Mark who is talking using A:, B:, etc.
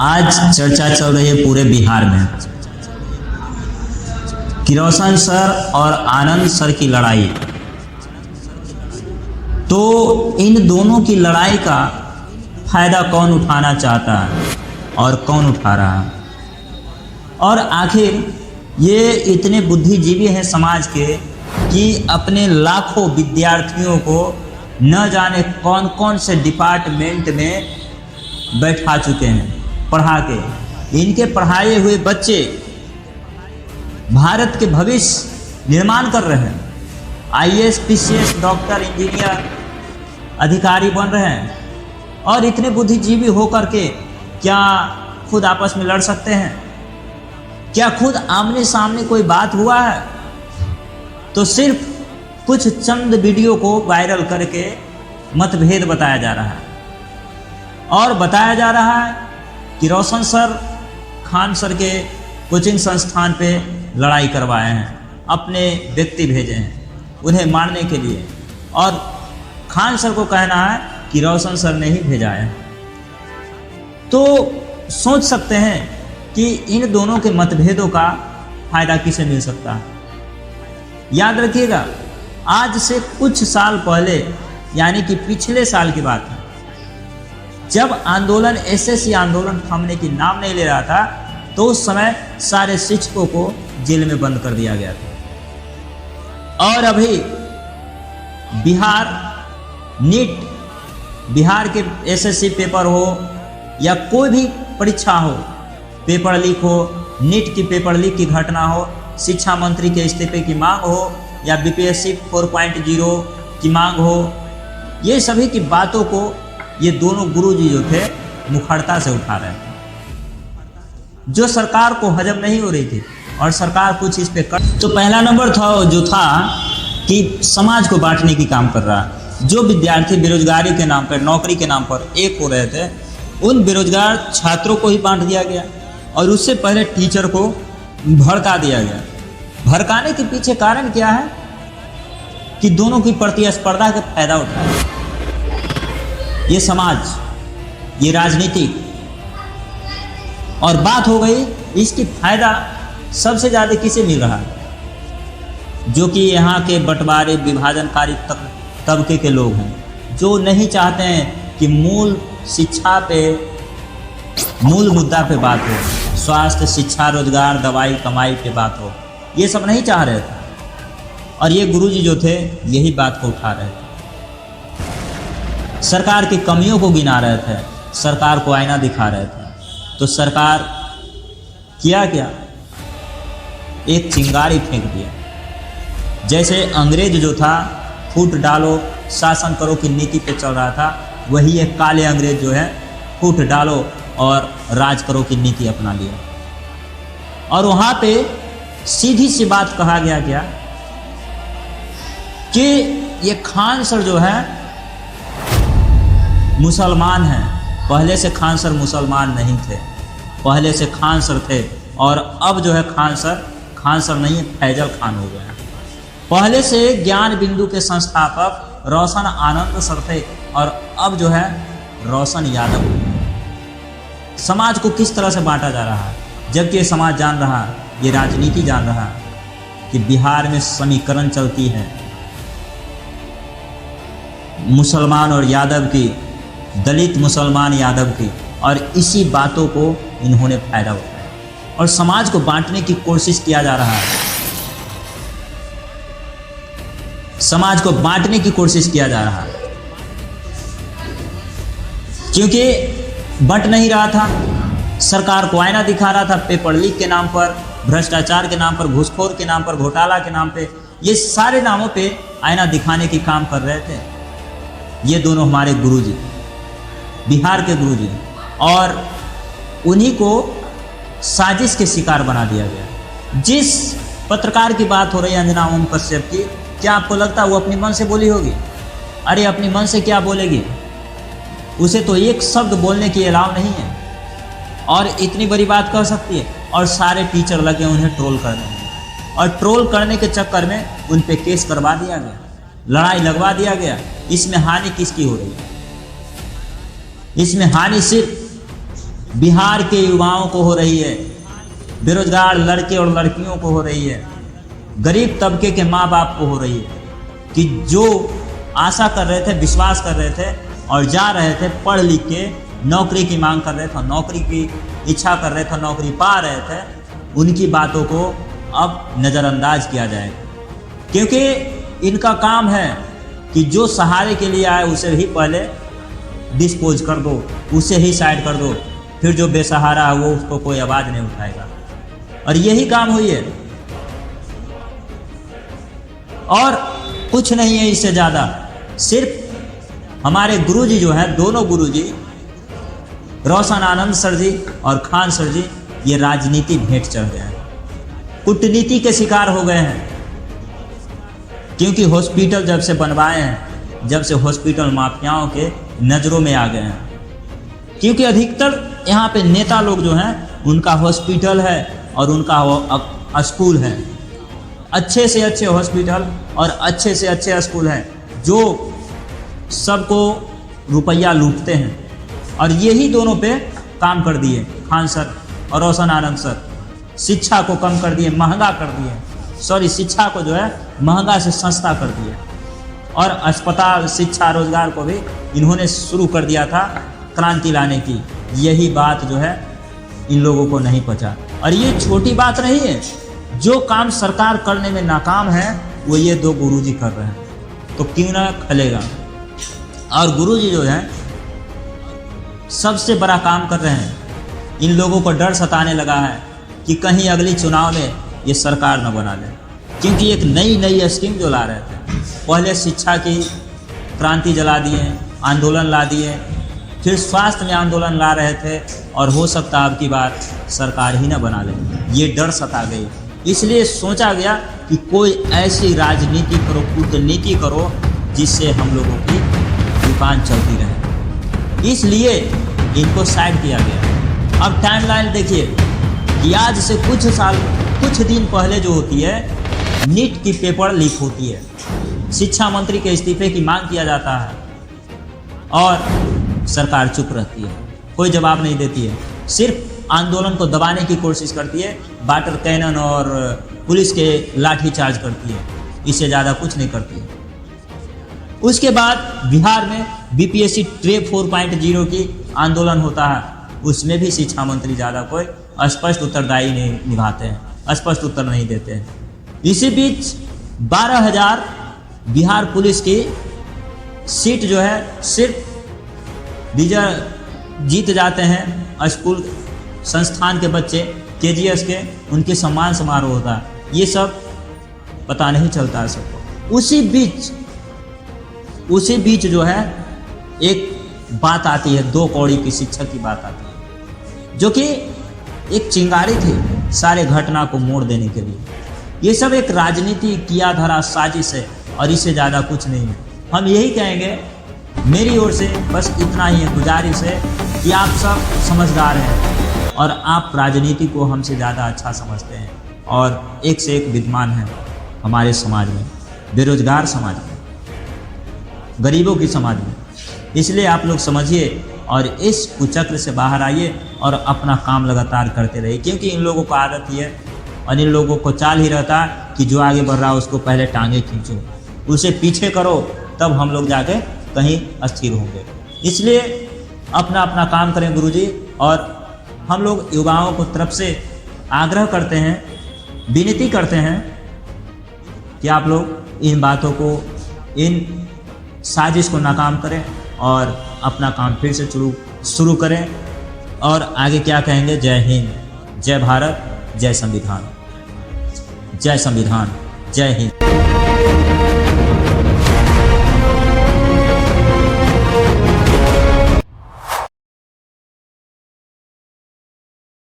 A: आज चर्चा चल रही है पूरे बिहार में कि रोशन सर और आनंद सर की लड़ाई। तो इन दोनों की लड़ाई का फायदा कौन उठाना चाहता है और कौन उठा रहा है, और आखिर ये इतने बुद्धिजीवी हैं समाज के कि अपने लाखों विद्यार्थियों को न जाने कौन कौन से डिपार्टमेंट में बैठा चुके हैं पढ़ा के। इनके पढ़ाए हुए बच्चे भारत के भविष्य निर्माण कर रहे हैं, आईएएस, पीसीएस, डॉक्टर, इंजीनियर, अधिकारी बन रहे हैं। और इतने बुद्धिजीवी होकर के क्या खुद आपस में लड़ सकते हैं? क्या खुद आमने सामने कोई बात हुआ है? तो सिर्फ कुछ चंद वीडियो को वायरल करके मतभेद बताया जा रहा है, और बताया जा रहा है कि रोशन सर खान सर के कोचिंग संस्थान पे लड़ाई करवाए हैं, अपने व्यक्ति भेजे हैं उन्हें मारने के लिए, और खान सर को कहना है कि रोशन सर ने ही भेजा है। तो सोच सकते हैं कि इन दोनों के मतभेदों का फायदा किसे मिल सकता है। याद रखिएगा, आज से कुछ साल पहले, यानी कि पिछले साल की बात है, जब आंदोलन एसएससी आंदोलन थमने की नाम नहीं ले रहा था, तो उस समय सारे शिक्षकों को जेल में बंद कर दिया गया था। और अभी बिहार नीट, बिहार के एसएससी पेपर हो या कोई भी परीक्षा हो, पेपर लीक हो, नीट की पेपर लीक की घटना हो, शिक्षा मंत्री के इस्तीफे की मांग हो, या बीपीएससी 4.0 की मांग हो, ये सभी की बातों को ये दोनों गुरुजी जो थे मुखरता से उठा रहे थे, जो सरकार को हजम नहीं हो रही थी, और सरकार कुछ इस पे कर। तो पहला नंबर था जो था कि समाज को बांटने की काम कर रहा है। जो विद्यार्थी बेरोजगारी के नाम पर, नौकरी के नाम पर एक हो रहे थे, उन बेरोजगार छात्रों को ही बांट दिया गया, और उससे पहले टीचर को भड़का दिया गया। भड़काने के पीछे कारण क्या है कि दोनों की प्रतिस्पर्धा का फायदा उठाया। ये समाज, ये राजनीति, और बात हो गई इसकी फायदा सबसे ज़्यादा किसे मिल रहा है? जो कि यहाँ के बंटवारे विभाजनकारी तबके के लोग हैं, जो नहीं चाहते हैं कि मूल शिक्षा पे, मूल मुद्दा पे बात हो, स्वास्थ्य, शिक्षा, रोजगार, दवाई, कमाई पे बात हो। ये सब नहीं चाह रहे थे, और ये गुरुजी जो थे यही बात को उठा रहे थे। सरकार की कमियों को गिना रहे थे, सरकार को आईना दिखा रहे थे। तो सरकार किया क्या? एक चिंगारी फेंक दिया। जैसे अंग्रेज जो था फूट डालो शासन करो की नीति पे चल रहा था, वही एक काले अंग्रेज जो है फूट डालो और राज करो की नीति अपना लिया। और वहाँ पे सीधी सी बात कहा गया क्या कि ये खान सर जो है मुसलमान हैं। पहले से खान सर मुसलमान नहीं थे, पहले से खान सर थे, और अब जो है खान सर नहीं है, फैजल खान हो गया। पहले से ज्ञान बिंदु के संस्थापक रोशन आनंद सर थे, और अब जो है रोशन यादव। समाज को किस तरह से बांटा जा रहा है, जबकि ये समाज जान रहा है, ये राजनीति जान रहा है कि बिहार में समीकरण चलती है मुसलमान और यादव की, दलित मुसलमान यादव की, और इसी बातों को इन्होंने फायदा उठाया और समाज को बांटने की कोशिश किया जा रहा है। समाज को बांटने की कोशिश किया जा रहा है, क्योंकि बंट नहीं रहा था। सरकार को आईना दिखा रहा था, पेपर लीक के नाम पर, भ्रष्टाचार के नाम पर, घूसखोर के नाम पर, घोटाला के नाम पे, ये सारे नामों पे आईना दिखाने की काम कर रहे थे ये दोनों हमारे गुरुजी, बिहार के गुरुजी, और उन्हीं को साजिश के शिकार बना दिया गया। जिस पत्रकार की बात हो रही है, अंजना ओम कश्यप की, क्या आपको लगता है वो अपनी मन से बोली होगी? अरे अपनी मन से क्या बोलेगी? उसे तो एक शब्द बोलने की अलाउ नहीं है, और इतनी बड़ी बात कह सकती है। और सारे टीचर लगे उन्हें ट्रोल करने में, और ट्रोल करने के चक्कर में उन पे केस करवा दिया गया, लड़ाई लगवा दिया गया। इसमें हानि किसकी हो रही है? इसमें हानि सिर्फ बिहार के युवाओं को हो रही है, बेरोजगार लड़के और लड़कियों को हो रही है, गरीब तबके के माँ बाप को हो रही है कि जो आशा कर रहे थे, विश्वास कर रहे थे और जा रहे थे पढ़ लिख के नौकरी की मांग कर रहे थे, नौकरी की इच्छा कर रहे थे, नौकरी पा रहे थे, उनकी बातों को अब नज़रअंदाज किया जाएगा। क्योंकि इनका काम है कि जो सहारे के लिए आए उसे ही पहले डिस्पोज कर दो, उसे ही साइड कर दो, फिर जो बेसहारा है वो उसको कोई आवाज़ नहीं उठाएगा। और यही काम हुई है और कुछ नहीं है इससे ज़्यादा। सिर्फ हमारे गुरुजी जो हैं, दोनों गुरुजी रोशन आनंद सर जी और खान सर जी, ये राजनीति भेंट चढ़ गए हैं, कूटनीति के शिकार हो गए हैं। क्योंकि हॉस्पिटल जब से बनवाए हैं, जब से हॉस्पिटल माफियाओं के नज़रों में आ गए हैं, क्योंकि अधिकतर यहाँ पे नेता लोग जो हैं उनका हॉस्पिटल है और उनका स्कूल है, अच्छे से अच्छे हॉस्पिटल और अच्छे से अच्छे स्कूल हैं जो सबको रुपया लूटते हैं। और यही दोनों पे काम कर दिए खान सर और रोशन आनंद सर, शिक्षा को कम कर दिए, महंगा कर दिए, शिक्षा को जो है महंगा से सस्ता कर दिए। और अस्पताल, शिक्षा, रोजगार को भी इन्होंने शुरू कर दिया था क्रांति लाने की। यही बात जो है इन लोगों को नहीं पचा। और ये छोटी बात नहीं है, जो काम सरकार करने में नाकाम है वो ये दो गुरुजी कर रहे हैं, तो क्यों ना खलेगा। और गुरुजी जो है सबसे बड़ा काम कर रहे हैं, इन लोगों को डर सताने लगा है कि कहीं अगली चुनाव में ये सरकार न बना ले। क्योंकि एक नई स्कीम जो ला रहे थे, पहले शिक्षा की क्रांति जला दिए, आंदोलन ला दिए, फिर स्वास्थ्य में आंदोलन ला रहे थे, और हो सकता अब की बार सरकार ही न बना ले। ये डर सता गई, इसलिए सोचा गया कि कोई ऐसी राजनीति करो, कूटनीति करो जिससे हम लोगों की दुकान चलती रहे। इसलिए इनको साइड किया गया। अब टाइमलाइन देखिए कि आज से कुछ दिन पहले जो होती है, नीट की पेपर लीक होती है, शिक्षा मंत्री के इस्तीफे की मांग किया जाता है और सरकार चुप रहती है, कोई जवाब नहीं देती है, सिर्फ आंदोलन को दबाने की कोशिश करती है, वाटर कैनन और पुलिस के लाठी चार्ज करती है, इससे ज़्यादा कुछ नहीं करती है। उसके बाद बिहार में बीपीएससी ट्रेप 4.0 की आंदोलन होता है, उसमें भी शिक्षा मंत्री ज़्यादा कोई स्पष्ट उत्तरदायी नहीं निभाते हैं, स्पष्ट उत्तर नहीं देते हैं। इसी बीच 12,000 बिहार पुलिस की सीट जो है सिर्फ जीत जाते हैं स्कूल संस्थान के बच्चे, केजीएस के, उनके सम्मान समारोह होता है, ये सब पता नहीं चलता है सबको। उसी बीच जो है एक बात आती है, 2 कौड़ी की शिक्षक की बात आती है, जो कि एक चिंगारी थी सारे घटना को मोड़ देने के लिए। ये सब एक राजनीति किया धरा साजिश है और इससे ज़्यादा कुछ नहीं है। हम यही कहेंगे, मेरी ओर से बस इतना ही है, गुजारिश है कि आप सब समझदार हैं और आप राजनीति को हमसे ज़्यादा अच्छा समझते हैं और एक से एक विद्वान हैं हमारे समाज में, बेरोजगार समाज में, गरीबों की समाज में। इसलिए आप लोग समझिए और इस कुचक्र से बाहर आइए और अपना काम लगातार करते रहिए, क्योंकि इन लोगों को आदत ही है और इन लोगों को चाल ही रहता है कि जो आगे बढ़ रहा है उसको पहले टांगे खींचो, उसे पीछे करो, तब हम लोग जाके कहीं अस्थिर होंगे। इसलिए अपना अपना काम करें गुरुजी, और हम लोग युवाओं को तरफ से आग्रह करते हैं, विनती करते हैं कि आप लोग इन बातों को, इन साजिश को नाकाम करें और अपना काम फिर से शुरू करें। और आगे क्या कहेंगे? जय हिंद, जय भारत, जय संविधान, जय संविधान, जय हिंद।